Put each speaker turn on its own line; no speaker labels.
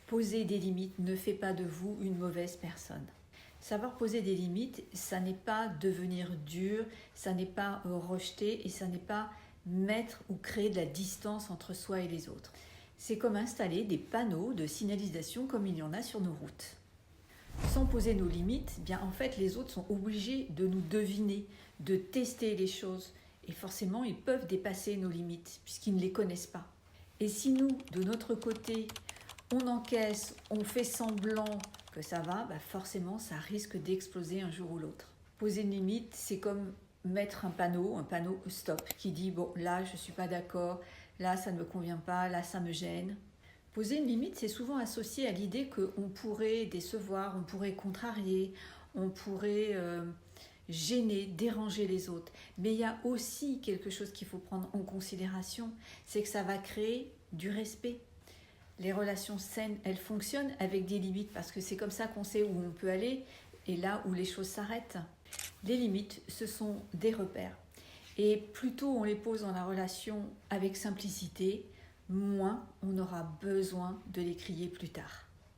Poser des limites ne fait pas de vous une mauvaise personne. Savoir poser des limites, ça n'est pas devenir dur, ça n'est pas rejeter et ça n'est pas mettre ou créer de la distance entre soi et les autres. C'est comme installer des panneaux de signalisation comme il y en a sur nos routes. Sans poser nos limites, bien en fait les autres sont obligés de nous deviner, de tester les choses et forcément ils peuvent dépasser nos limites puisqu'ils ne les connaissent pas. Et si nous, de notre côté, on encaisse, on fait semblant que ça va, forcément ça risque d'exploser un jour ou l'autre. Poser une limite, c'est comme mettre un panneau stop qui dit bon là je suis pas d'accord, là ça ne me convient pas, là ça me gêne. Poser une limite, c'est souvent associé à l'idée qu'on pourrait décevoir, on pourrait contrarier, on pourrait gêner, déranger les autres. Mais il y a aussi quelque chose qu'il faut prendre en considération, c'est que ça va créer du respect. Les relations saines, elles fonctionnent avec des limites parce que c'est comme ça qu'on sait où on peut aller et là où les choses s'arrêtent. Les limites, ce sont des repères. Et plus tôt on les pose dans la relation avec simplicité, moins on aura besoin de les crier plus tard.